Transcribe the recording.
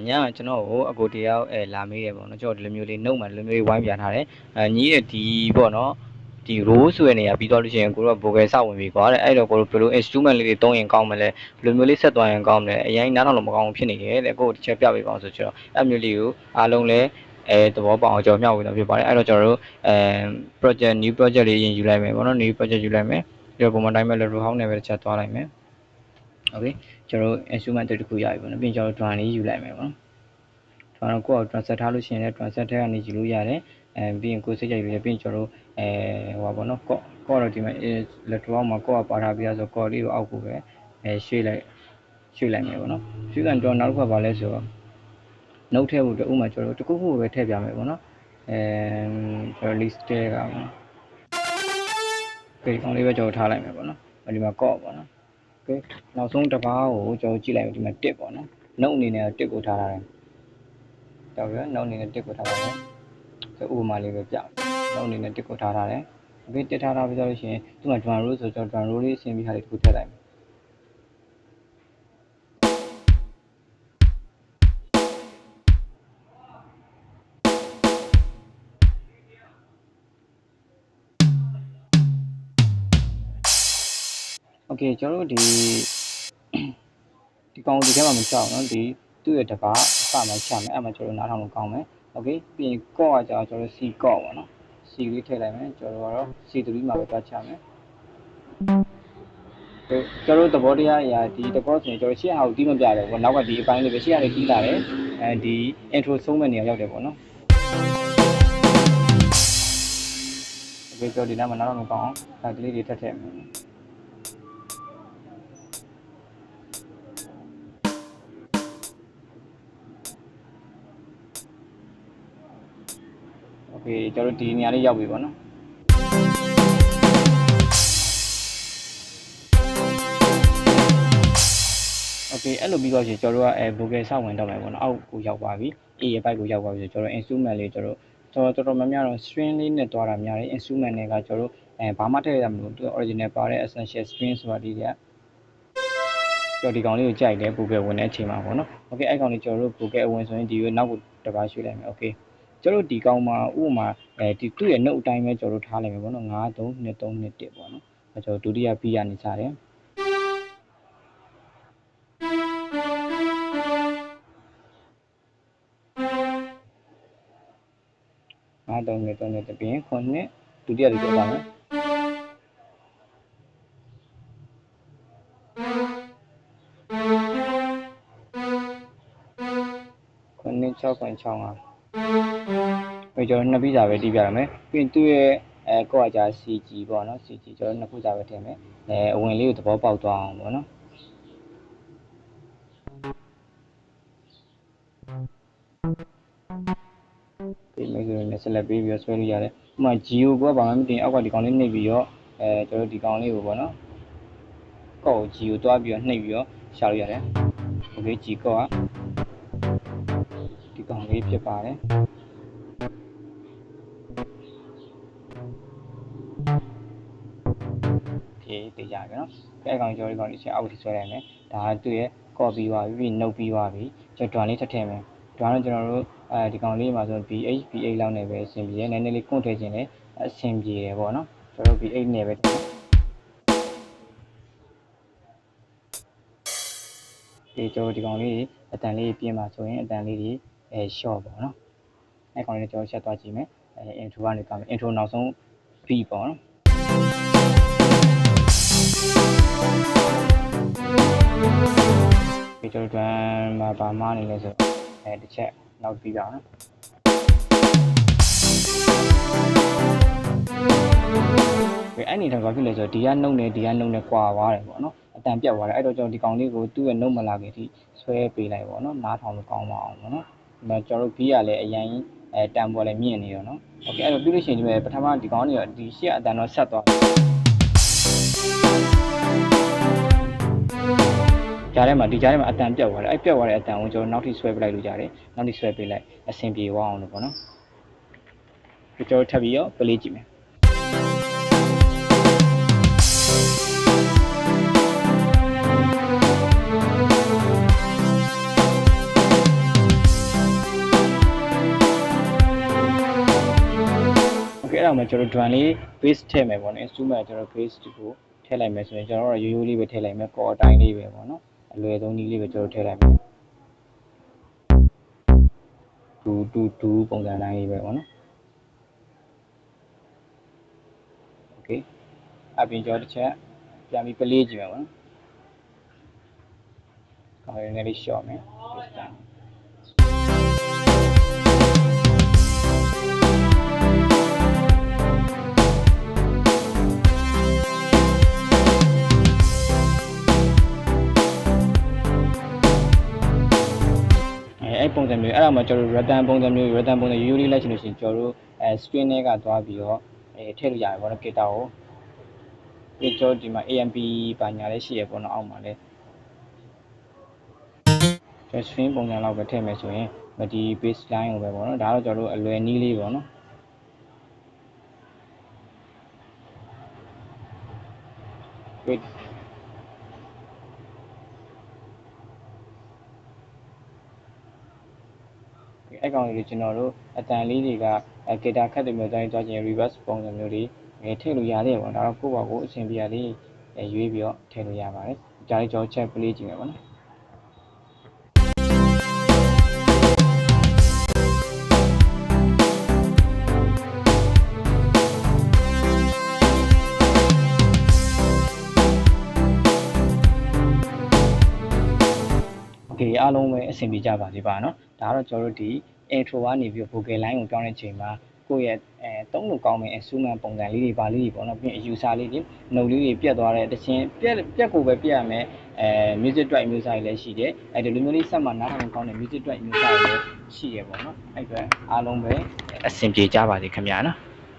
ညကျွန်တော်ကိုအကိုတယောက်လာမေးတယ်ပေါ့နော်ကျွန်တော်ဒီလိုမျိုးလေးနှုတ်မှဒီလိုမျိုးလေးဝိုင်းပြန်ထားတယ်ညီးတဲ့ဒီပေါ့နော်ဒီ role ဆိုတဲ့နေရာပြီးတော့လို့ရှိရင်ကိုတို့က vocal စဝင်ပြီကွာတဲ့အဲ့တော့ကိုတို့ဘယ်လို instrument လေးတွေသုံးရင်ကောင်းမလဲဘယ်လိုမျိုးလေးဆက်သွားရင်ကောင်းမလဲအရင်နားထောင်လို့မကောင်းဖြစ်နေတယ်တဲ့ကိုတစ်ချက်ပြပေးပါအောင်ဆိုတော့အဲ့မျိုးလေးကိုအားလုံးလည်းသဘောပေါက်အောင်ကျွန်တော်မျှဝေတော့ဖြစ်ပါတယ်အဲ့တော့ကျွန်တော်တို့project new project လေးရင်ယူလိုက်မယ်ပေါ့နော် new project ယူလိုက်မယ်ပြီးတော့ပုံမှန်တိုင်းပဲ level house နဲ့ပဲတစ်ချက်သွားလိုက်မယ် okay ကျွန်တော်တို့ instrument တစ်ခုရပြီပေါ့နော်ပြီးရင်ကျွန်တော်တို့ drum လေးယူလိုက်မယ်ပေါ့နော် drum ကို translate ထားလို့ရှိရင်လည်း translate ထဲကနေယူလို့ရတယ်ပြီးရင်ကိုစိတ်ကြိုက်ပြီးရင်ကျွန်တော်တို့ဟိုပါပေါ့နော်ကော့တော့ဒီမှာ electro မှာကော့ပါထားပြီးဆိုကော့လေးကိုအောက်ကိုပဲရွှေ့လိုက်မယ်ပေါ့နော်ရွှေ့ကန်တော့နောက်တစ်ခါပါလဲဆိုတော့ note ထဲကိုဥမာကျွန်တော်တို့တခုခုပဲထည့်ပြမယ်ပေါ့နော်ကျွန်တော် list ထဲကပေါ့နော် okay ကောင်လေးပဲကျွန်တော်ထားလိုက်မယ်ပေါ့နော်ဒီမှာကော့ပေါ့နော် okay နောက်ဆုံးတစ်ပါးကိုကျွန်တော်ကြည့်လိုက်ဒီမှာတစ်ပေါ့နော် note အနေနဲ့တစ်ကိုထားထားတယ်တော်ပြီ note အနေနဲ့တစ်ကိုထားထားတယ်ဆိုဥပမာလေးပဲပြ note အနေနဲ့တစ်ကိုထားထားတယ် okay တစ်ထားထားပြီးတော့ရှင်ဒီမှာ drum roll ဆိုကျွန်တော် drum roll လေးအဆင်ပြေထားလေးတစ်ခုထည့်လိုက်မယ်โอเคကျွန်တော်တို့ဒီကောင်ဒီထဲမှာမချအောင်နော်ဒီသူ့ရဲ့တပါးအစမှချမယ်အဲ့မှာကျွန်တော်နားထောင်လို့ကောင်းမယ်โอเคပြီးရင်ကော့ကကျွန်တော်တို့ C ကော့ပေါ့နော် C လေးထည့်လိုက်မယ်ကျွန်တော်ကတော့ C3 မှာပဲတွားချမယ်ကျွန်တော်တို့သဘောတရားအရာဒီတကောဆိုရင်ကျွန်တော်ရှေ့ဟာကိုတီးမပြတယ်ပေါ့နောက်ကဒီအပိုင်းလေးပဲရှေ့ဟာလေးတီးလာတယ်ဒီ intro ဆုံးမဲ့နေရာရောက်တယ်ပေါ့နော်โอเคကျွန်တော်ဒီနားမှာနားထောင်လို့ကောင်းအောင်ဒါကလေးတွေထည့်မယ်โอเคကျွန်တော်ဒီနေရာလေးရောက်ပြီပေါ့နော်โอเคအဲ့လိုပြီးတော့ကျွန်တော်တို့ကvocal စဝင်တော့မယ်ပေါ့နော်အောက်ကိုရောက်ပါပြီ A ရဲ့ byte ကိုရောက်ပါပြီဆိုကျွန်တော် instrument လေးကျွန်တော်များများတော့ string လေးနဲ့တွားတာများတယ် instrument တွေကကျွန်တော်တို့ဘာမှထည့်ရမလို့သူ original ပါတဲ့ essential string ဆိုတာဒီကကျွန်တော်ဒီကောင်လေးကိုကြိုက်တယ် vocal ဝင်တဲ့အချိန်မှာပေါ့နော်โอเคအဲ့ကောင်လေးကျွန်တော်တို့ vocal ဝင်ဆိုရင်ဒီကိုနောက်ကိုတစ်ပါးရွှေ့လိုက်မယ်โอเคကျွန်တော်ဒီကောင်မှာဥပမာဒီသူ့ရဲ့ note အတိုင်းပဲကျွန်တော်တို့ထားလိုက်မယ်ပေါ့နော်9 3 2 3 2 1ပေါ့နော်ကျွန်တော်ဒုတိယ B ကနေစတယ်9 3 2 3 2ပြီးရင်9ဒုတိယလေးပြောပါမယ်6.65ပြီးကျွန်တော်နှစ်ပြီးစာပဲတီးပြရမယ်ပြီးရင်သူ့ရဲ့ကော့ကကြာ CG ပေါ့နော် CG ကျွန်တော်နှစ်ခုစာပဲထည့်မယ်အဝင်လေးကိုသဘောပေါက်သွားအောင်ပေါ့နော်ပြီးမယ်ဆိုရင် select ပြီးပြီးဆွဲလို့ရတယ်ဥပမာ Geo ကဘာမှမတင်အောက်ကဒီကောင်လေးနှိပ်ပြီးတော့ကျွန်တော်ဒီကောင်လေးကိုပေါ့နော်ကော့ကို Geo တွားပြီးတော့နှိပ်ပြီးတော့ရှာလို့ရတယ် okay G ကော့ကဒီကောင်လေးဖြစ်ပါတယ်တေးကြပြီနော်အဲ့ကောင်ကျွန်တော်ဒီကောင်လေးချင်းအောက်ထိဆွဲလိုက်မယ်ဒါကသူ့ရဲ့ copy ပါပြီး note ပြီးပါပြီကျွန်တော် drum လေးထည့်မယ် drum တော့ကျွန်တော်တို့ဒီကောင်လေးမှာဆို BH လောက်နဲ့ပဲအဆင်ပြေတယ်နည်းနည်းလေးခွန့်ထည့်ခြင်းလည်းအဆင်ပြေတယ်ပေါ့နော်ကျွန်တော်တို့ BH နဲ့ပဲဒီကျွန်တော်ဒီကောင်လေးအတန်လေးပြင်ပါဆိုရင်အတန်လေးတွေshort ပေါ့နော်အဲ့ကောင်လေးကျွန်တော်ဆက်သွားကြည့်မယ် intro ကနေကမယ် intro နောက်ဆုံး B ပေါ့နော်ဒီကျွန်တော်မှာပါမနေလဲဆိုတစ်ချက်နောက်ပြီးပါနော်အဲ့အနေနဲ့ဘာဖြစ်လဲဆိုတော့ဒီကနှုတ်နဲ့ဒီကနှုတ်နဲ့ကွာသွားတယ်ပေါ့နော်အတန်ပြတ်သွားတယ်အဲ့တော့ကျွန်တော်ဒီကောင်လေးကိုသူ့ရဲ့နှုတ်မလာခင်ထိဆွဲပေးလိုက်ပေါ့နော်နားထောင်လို့ကောင်းပါအောင်ပေါ့နော်ဒီမှာကျွန်တော်တို့ဘီးကလည်းအရင်တန်ပေါ်လည်းမြင့်နေရောနော်โอเคအဲ့တော့ပြီးလို့ရှိရင်ဒီပထမဒီကောင်လေးကဒီရှေ့အတန်တော့ဆက်သွားကြားထဲမှာဒီကြားထဲမှာအတန်ပြတ်သွားတယ်အဲ့ပြတ်သွားတဲ့အတန်ကိုကျွန်တော်နောက်ထိဆွဲပေးလိုက်လို့ရတယ်နောက်ထိဆွဲပေးလိုက်အဆင်ပြေသွားအောင်လို့ပေါ့နော်ကျွန်တော်ထပ်ပြီးတော့ play ကြည့်မယ် တော့မှကျွန်တော် drum လေး bass ထည့်မယ်ပေါ့နော် instrument ကျွန်တော် bass ကိုထည့်လိုက်မယ်ဆိုရင်ကျွန်တော်တို့ရိုးရိုးလေးပဲထည့်လိုက်မယ် chord အတိုင်းလေးပဲပေါ့နော်အလွယ်ဆုံးနည်းလေးပဲကျွန်တော်ထည့်လိုက်မယ်2ပုံစံတိုင်းလေးပဲပေါ့နော် okay အပြင်ကျွန်တော်တစ်ချက်ပြန်ပြီး play ကြည့်မယ်ပေါ့နော်ကောင်းရနေလေး short မယ် this time အဲ့ပုံစံမျိုးအဲ့ဒါမှကျွန်တော်တို့ rhythm ပုံစံမျိုး rhythm ပုံစံရိုးရိုးလေးလိုက်ချင်လို့ရှိရင်ကျွန်တော်တို့string တွေကသွားပြီးတော့ထည့်လို့ရတယ်ပေါ့နော် guitar ကိုဒီကျွန်တော်ဒီမှာ AMP ပါညာလေးရှိရပေါ့နော်အောက်မှာလည်းကျွန်တော် string ပုံစံလောက်ပဲထည့်မယ်ဆိုရင်ဒီ bass line ကိုပဲပေါ့နော်ဒါတော့ကျွန်တော်တို့အလွယ်နည်းလေးပေါ့နော်အဲ့ကောင်လေးကျွန်တော်တို့အတန်လေးတွေက guitar ခတ်တယ်မျိုးတိုင်းသွားခြင်း reverse ပုံစံမျိုးတွေထည့်လို့ရတယ်ပေါ့ဒါတော့ကိုယ့်ဘာကိုအဆင်ပြေရလေးရွေးပြီးတော့ထည့်လို့ရပါတယ်ဒါလေးကျွန်တော် check play ကြည့်မယ်ပေါ့နော်ဒီအားလုံးပဲအဆင်ပြေကြပါစေပါเนาะဒါကတော့ကျွန်တော်တို့ဒီ intro ကနေပြီး vocal line ကိုပြောင်းတဲ့ချိန်မှာကိုယ့်ရဲ့သုံးလို့ကောင်းတဲ့ instrument ပုံစံလေးတွေပါလေးတွေပေါ့เนาะပြီးရင် user လေးတွေ note လေးတွေပြတ်သွားတဲ့တခြင်းပြက်ကိုပဲပြတ်ရမယ်music track မျိုးစားတွေလည်းရှိတယ်ဒီလိုမျိုးလေးဆက်မှနားထောင်ကောင်းတဲ့ music track မျိုးစားတွေလည်းရှိရပေါ့เนาะအဲ့အတွက်အားလုံးပဲအဆင်ပြေကြပါစေခင်ဗျာเนาะ